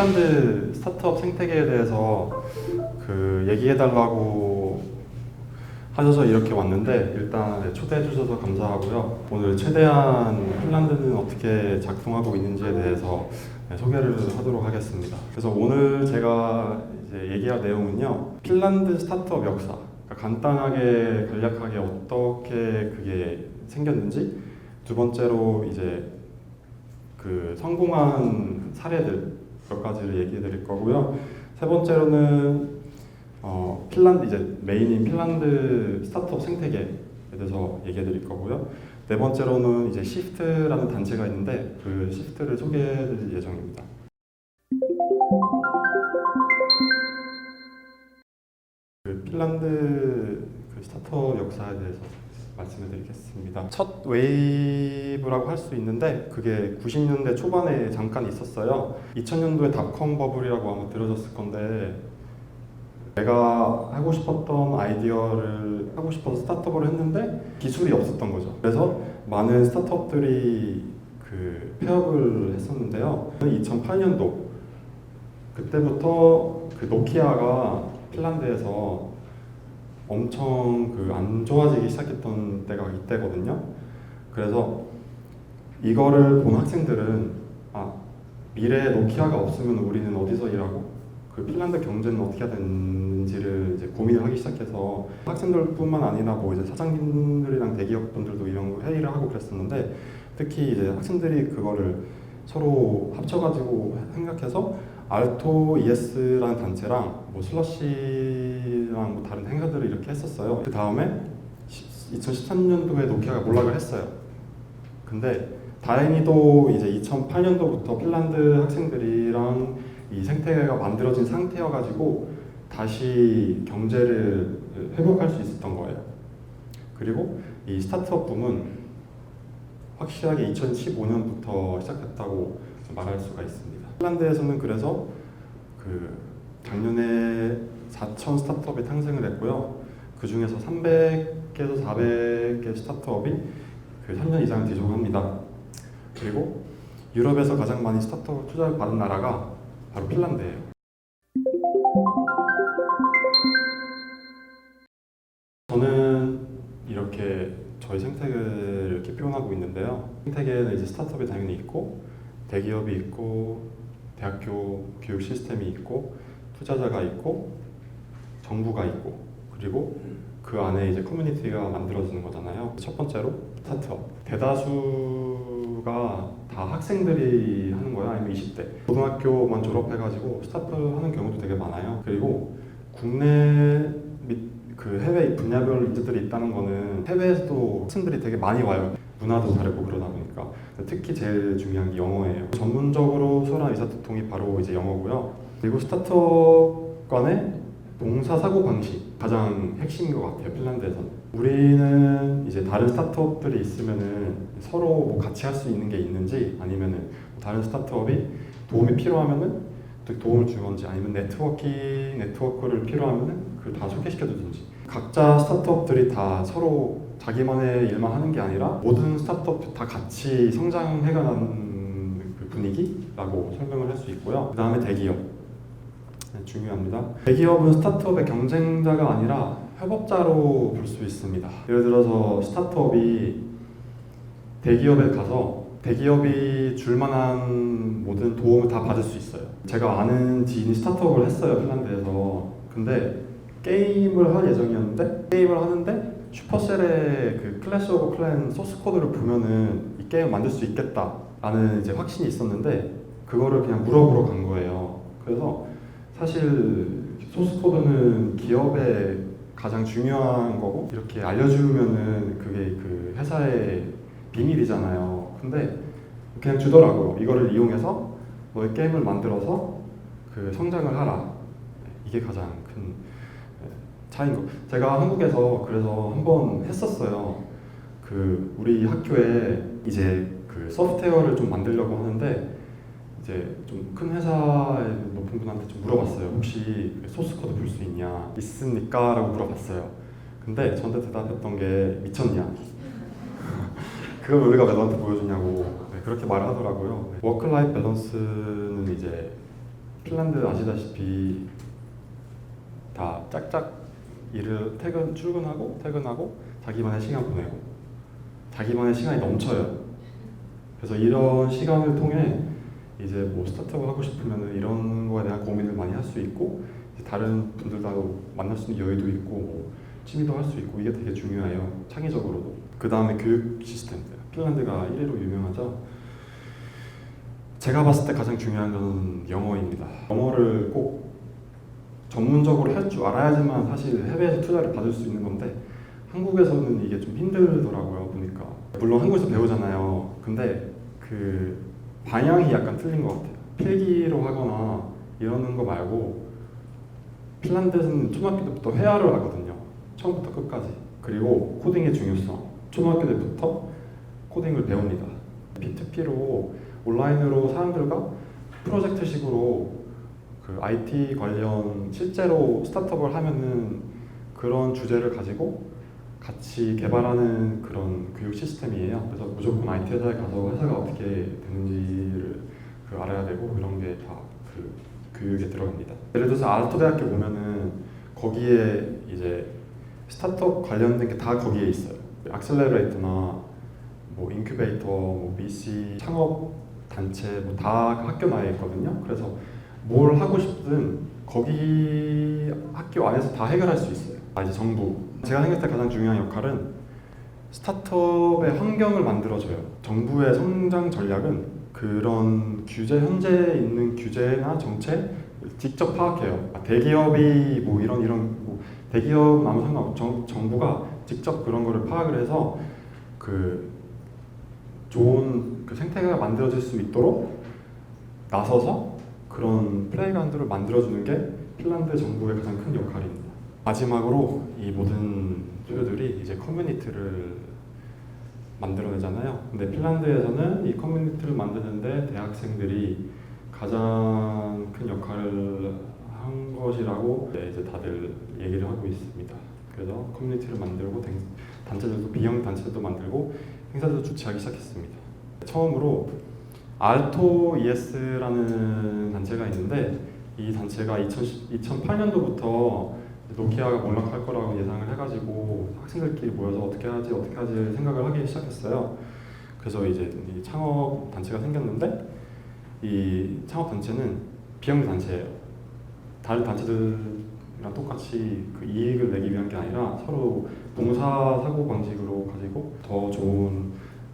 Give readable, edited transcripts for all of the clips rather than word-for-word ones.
핀란드 스타트업 생태계에 대해서 얘기해달라고 하셔서 이렇게 왔는데, 일단 초대해 주셔서 감사하고요. 오늘 최대한 핀란드는 어떻게 작동하고 있는지에 대해서 소개를 하도록 하겠습니다. 그래서 오늘 제가 이제 얘기할 내용은요, 핀란드 스타트업 역사, 그러니까 간단하게 간략하게 어떻게 그게 생겼는지, 두 번째로 이제 성공한 사례들 몇 가지를 얘기해 드릴 거고요. 세 번째로는 핀란드, 이제 메인인 핀란드 스타트업 생태계에 대해서 얘기해 드릴 거고요. 네 번째로는 이제 시프트라는 단체가 있는데 그 시프트를 소개해 드릴 예정입니다. 핀란드 스타트업 역사에 대해서 말씀을 드리겠습니다. 첫 웨이브라고 할 수 있는데 그게 90년대 초반에 잠깐 있었어요. 2000년도에 닷컴 버블이라고 아마 들으셨을 건데, 내가 하고 싶었던 아이디어를 하고 싶어서 스타트업을 했는데 기술이 없었던 거죠. 그래서 많은 스타트업들이 폐업을 했었는데요. 2008년도 그때부터 노키아가 핀란드에서 엄청 안 좋아지기 시작했던 때가 이때거든요. 그래서 이거를 본 학생들은 미래에 노키아가 없으면 우리는 어디서 일하고 핀란드 경제는 어떻게 해야 되는지를 이제 고민을 하기 시작해서, 학생들뿐만 아니라 이제 사장님들이랑 대기업분들도 이런 회의를 하고 그랬었는데, 특히 이제 학생들이 그거를 서로 합쳐가지고 생각해서 알토 ES라는 단체랑 슬러시랑 다른 행사들을 이렇게 했었어요. 그 다음에 2013년도에 노키아가 몰락을 했어요. 근데 다행히도 이제 2008년도부터 핀란드 학생들이랑 이 생태계가 만들어진 상태여가지고 다시 경제를 회복할 수 있었던 거예요. 그리고 이 스타트업 붐은 확실하게 2015년부터 시작했다고 말할 수가 있습니다. 핀란드에서는 그래서 작년에 4,000 스타트업이 탄생을 했고요. 그 중에서 300개에서 400개 스타트업이 3년 이상을 지속합니다. 그리고 유럽에서 가장 많이 스타트업 투자를 받은 나라가 바로 핀란드예요. 저는 이렇게 저희 생태계를 이렇게 표현하고 있는데요. 생태계에는 이제 스타트업이 당연히 있고, 대기업이 있고, 대학교 교육 시스템이 있고, 투자자가 있고, 정부가 있고, 그리고 그 안에 이제 커뮤니티가 만들어지는 거잖아요. 첫 번째로 스타트업. 대다수가 다 학생들이 하는 거야, 아니면 20대. 고등학교만 졸업해가지고 스타트업 하는 경우도 되게 많아요. 그리고 국내 및 해외 분야별 인재들이 있다는 거는 해외에서도 학생들이 되게 많이 와요. 문화도 다르고 그러다 보니까. 특히 제일 중요한 게 영어예요. 전문적으로 수월한 의사소통이 바로 이제 영어고요. 그리고 스타트업 간의 동사 사고 방식 가장 핵심인 것 같아요. 핀란드에서는 우리는 이제 다른 스타트업들이 있으면은 서로 같이 할 수 있는 게 있는지, 아니면은 다른 스타트업이 도움이 필요하면은 또 도움을 주는지, 아니면 네트워크를 필요하면은 그걸 다 소개시켜 주든지, 각자 스타트업들이 다 서로 자기만의 일만 하는 게 아니라 모든 스타트업들 다 같이 성장해가는 분위기라고 설명을 할 수 있고요. 그 다음에 대기업. 중요합니다. 대기업은 스타트업의 경쟁자가 아니라 협업자로 볼 수 있습니다. 예를 들어서 스타트업이 대기업에 가서 대기업이 줄 만한 모든 도움을 다 받을 수 있어요. 제가 아는 지인이 스타트업을 했어요, 핀란드에서. 근데 게임을 할 예정이었는데, 게임을 하는데 슈퍼셀의 클래시 오브 클랜 소스 코드를 보면은 이 게임 만들 수 있겠다라는 이제 확신이 있었는데, 그거를 그냥 물어보러 간 거예요. 그래서 사실 소스 코드는 기업의 가장 중요한 거고, 이렇게 알려주면은 그게 회사의 비밀이잖아요. 근데 그냥 주더라고요. 이거를 이용해서 너의 게임을 만들어서 성장을 하라. 이게 가장 큰 차이인 거. 제가 한국에서 그래서 한번 했었어요. 우리 학교에 이제 소프트웨어를 좀 만들려고 하는데, 이제 좀 큰 회사의 높은 분한테 좀 물어봤어요. 혹시 소스 코드 볼 수 있습니까? 라고 물어봤어요. 근데 저한테 대답했던 게 미쳤냐? 그걸 우리가 왜 너한테 보여주냐고 그렇게 말을 하더라고요. 워크 라이프 밸런스는 이제 핀란드 아시다시피 다 짝짝 일을 출근하고 퇴근하고 자기만의 시간 보내고 자기만의 시간이 넘쳐요. 그래서 이런 시간을 통해 이제 뭐 스타트업을 하고 싶으면 이런 거에 대한 고민을 많이 할 수 있고 다른 분들도 만날 수 있는 여유도 있고 뭐 취미도 할 수 있고 이게 되게 중요해요. 창의적으로도. 그 다음에 교육 시스템들. 핀란드가 1위로 유명하죠. 제가 봤을 때 가장 중요한 건 영어입니다. 영어를 꼭 전문적으로 할 줄 알아야지만 사실 해외에서 투자를 받을 수 있는 건데 한국에서는 이게 좀 힘들더라고요. 보니까 물론 한국에서 배우잖아요. 근데 그 방향이 약간 틀린 것 같아요. 필기로 하거나 이러는 거 말고 핀란드에서는 초등학교 때부터 회화를 하거든요. 처음부터 끝까지. 그리고 코딩의 중요성. 초등학교 때부터 코딩을 배웁니다. P2P로 온라인으로 사람들과 프로젝트식으로 그 IT 관련 실제로 스타트업을 하면은 그런 주제를 가지고 같이 개발하는 그런 교육 시스템이에요. 그래서 무조건 IT 회사에 가서 회사가 어떻게 되는지를 알아야 되고 이런 게 다 그 교육에 들어갑니다. 예를 들어서 아르토 대학교 보면은 거기에 이제 스타트업 관련된 게 다 거기에 있어요. 액셀러레이터나 뭐 인큐베이터, 뭐 VC 창업 단체 뭐 다 학교 내에 있거든요. 그래서 뭘 하고 싶든 거기 학교 안에서 다 해결할 수 있어요. 이제 정부. 제가 생각할 때 가장 중요한 역할은 스타트업의 환경을 만들어줘요. 정부의 성장 전략은 그런 현재 있는 규제나 정책 직접 파악해요. 대기업이 뭐 이런 뭐 대기업 아무 상관없고 정부가 직접 그런 거를 파악을 해서 그 좋은 그 생태계가 만들어질 수 있도록 나서서 그런 플레이그라운드를 만들어주는 게 핀란드 정부의 가장 큰 역할입니다. 마지막으로 이 모든 studi오들이 이제 커뮤니티를 만들어내잖아요. 근데 핀란드에서는 이 커뮤니티를 만드는데 대학생들이 가장 큰 역할을 한 것이라고 이제 다들 얘기를 하고 있습니다. 그래서 커뮤니티를 만들고 단체들도 비영 단체도 만들고 행사도 주최하기 시작했습니다. 처음으로 알토 ES라는 단체가 있는데 이 단체가 2008년도부터 노키아가 몰락할 거라고 예상을 해가지고 학생들끼리 모여서 어떻게 하지 생각을 하기 시작했어요. 그래서 이제 이 창업 단체가 생겼는데 이 창업 단체는 비영리 단체예요. 다른 단체들이랑 똑같이 그 이익을 내기 위한 게 아니라 서로 봉사 사고 방식으로 가지고 더 좋은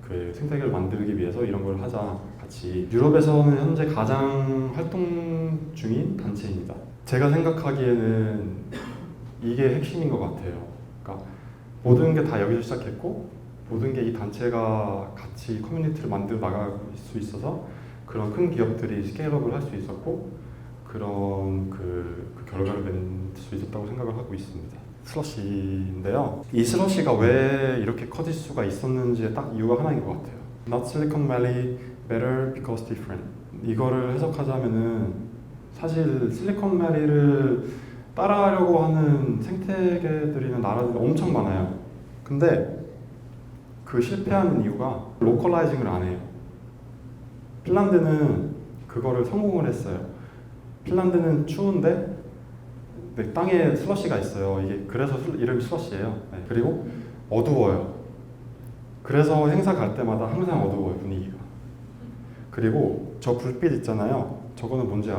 그 생태계를 만들기 위해서 이런 걸 하자 같이. 유럽에서는 현재 가장 활동 중인 단체입니다. 제가 생각하기에는 이게 핵심인 것 같아요. 그러니까 모든 게 다 여기서 시작했고 모든 게 이 단체가 같이 커뮤니티를 만들어 나갈 수 있어서 그런 큰 기업들이 스케일업을 할 수 있었고 그런 그 결과를 낼 수 있었다고 생각을 하고 있습니다. 슬러시인데요. 이 슬러시가 왜 이렇게 커질 수가 있었는지에 딱 이유가 하나인 것 같아요. Not Silicon Valley, better because different. 이거를 해석하자면은 사실 실리콘밸리를 따라하려고 하는 생태계들이나 나라들이 엄청 많아요. 근데 그 실패하는 이유가 로컬라이징을 안 해요. 핀란드는 그거를 성공을 했어요. 핀란드는 추운데 땅에 슬러시가 있어요. 이게 그래서 이름이 슬러시예요. 네. 그리고 어두워요. 그래서 행사 갈 때마다 항상 어두워요, 분위기가. 그리고 저 불빛 있잖아요. 저거는 뭔지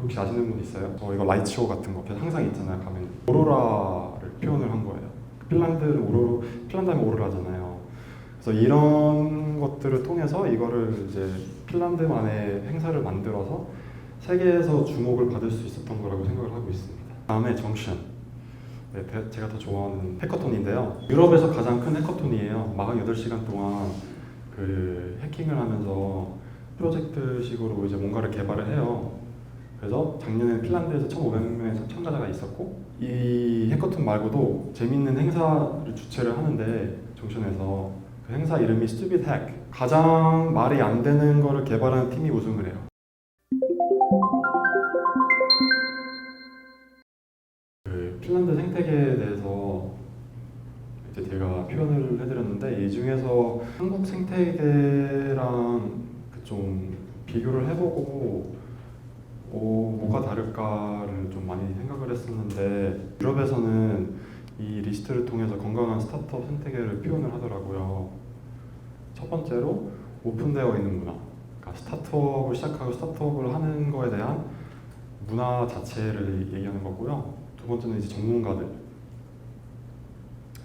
혹시 아시는 분 있어요? 이거 라이트쇼 같은 거 항상 있잖아요. 가면 오로라를 표현을 한 거예요. 핀란드 하면 오로라잖아요. 그래서 이런 것들을 통해서 이거를 이제 핀란드만의 행사를 만들어서 세계에서 주목을 받을 수 있었던 거라고 생각을 하고 있습니다. 다음에 정션. 네, 제가 더 좋아하는 해커톤인데요. 유럽에서 가장 큰 해커톤이에요. 48시간 동안 그 해킹을 하면서 프로젝트식으로 이제 뭔가를 개발을 해요. 그래서 작년에 핀란드에서 1,500명의 참가자가 있었고 이 해커톤 말고도 재밌는 행사를 주최를 하는데 정션에서 그 행사 이름이 Stupid Hack. 가장 말이 안 되는 거를 개발하는 팀이 우승을 해요. 그 핀란드 생태계에 대해서 이제 제가 표현을 해드렸는데 이 중에서 한국 생태계랑 좀 비교를 해보고 뭐가 다를까를 좀 많이 생각을 했었는데 유럽에서는 이 리스트를 통해서 건강한 스타트업 생태계를 표현을 하더라고요. 첫 번째로 오픈되어 있는 문화, 그러니까 스타트업을 시작하고 스타트업을 하는 거에 대한 문화 자체를 얘기하는 거고요. 두 번째는 이제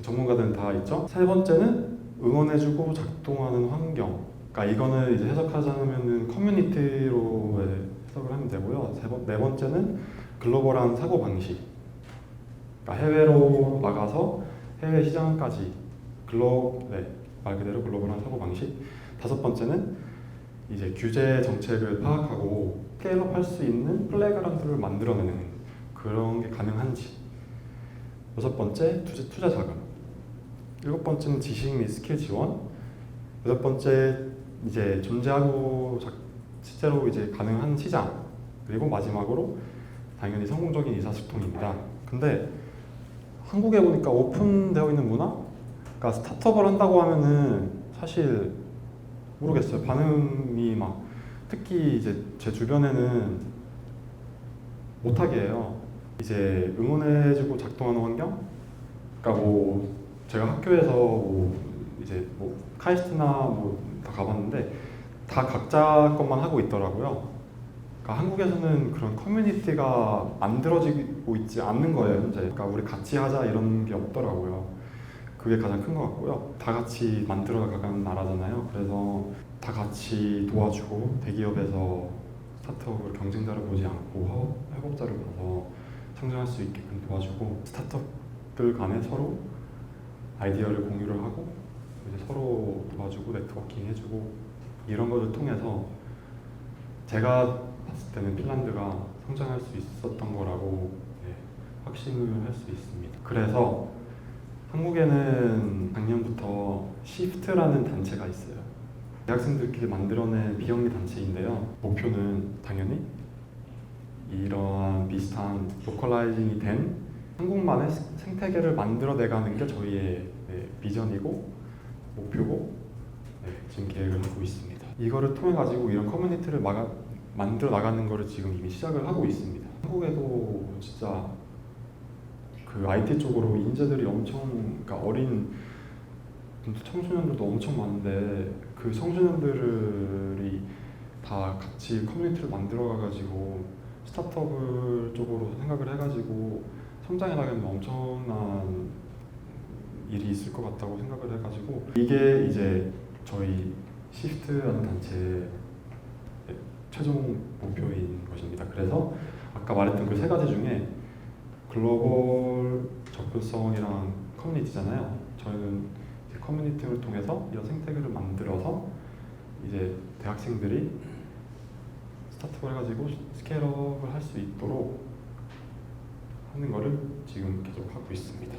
전문가들은 다 있죠. 세 번째는 응원해주고 작동하는 환경. 그러니까 이거는 이제 해석하자면은 커뮤니티로 해석을 하면 되고요. 네 번째는 글로벌한 사고 방식. 그러니까 해외로 나가서 해외 시장까지 말 그대로 글로벌한 사고 방식. 다섯 번째는 이제 규제 정책을 파악하고 스케일업 할 수 있는 플레이그라운드를 만들어내는 그런 게 가능한지. 여섯 번째 투자 자금. 일곱 번째는 지식 및 스킬 지원. 여덟 번째 이제 존재하고 실제로 이제 가능한 시장. 그리고 마지막으로 당연히 성공적인 의사소통입니다. 근데 한국에 보니까 오픈되어 있는 문화? 그러니까 스타트업을 한다고 하면은 사실 모르겠어요. 반응이 막 특히 이제 제 주변에는 못하게 해요. 이제 응원해주고 작동하는 환경? 그러니까 뭐 제가 학교에서 이제 카이스트나 다 가봤는데 다 각자 것만 하고 있더라고요. 그러니까 한국에서는 그런 커뮤니티가 만들어지고 있지 않는 거예요, 현재. 그러니까 우리 같이 하자 이런 게 없더라고요. 그게 가장 큰 것 같고요. 다 같이 만들어 가는 나라잖아요. 그래서 다 같이 도와주고 대기업에서 스타트업을 경쟁자를 보지 않고 협업자를 봐서 성장할 수 있게끔 도와주고 스타트업들 간에 서로 아이디어를 공유를 하고 이제 서로 도와주고 네트워킹 해주고 이런 것을 통해서 제가 봤을 때는 핀란드가 성장할 수 있었던 거라고 확신을 할 수 있습니다. 그래서 한국에는 작년부터 시프트라는 단체가 있어요. 대학생들끼리 만들어낸 비영리 단체인데요. 목표는 당연히 이러한 비슷한 로컬라이징이 된 한국만의 생태계를 만들어내가는 게 저희의 비전이고 목표고 지금 계획을 하고 있습니다. 이거를 통해 가지고 이런 커뮤니티를 만들어 나가는 거를 지금 이미 시작을 하고 있습니다. 한국에도 진짜 그 IT 쪽으로 인재들이 그러니까 어린 청소년들도 엄청 많은데 그 청소년들이 다 같이 커뮤니티를 만들어 가지고 스타트업 쪽으로 생각을 해가지고 성장해 나가면 엄청난 일이 있을 것 같다고 생각을 해가지고 이게 이제 저희 시프트라는 단체의 최종 목표인 것입니다. 그래서 아까 말했던 그 세 가지 중에 글로벌 접근성이랑 커뮤니티잖아요. 저희는 커뮤니티를 통해서 이런 생태계를 만들어서 이제 대학생들이 스타트업을 해가지고 스케일업을 할 수 있도록 하는 거를 지금 계속 하고 있습니다.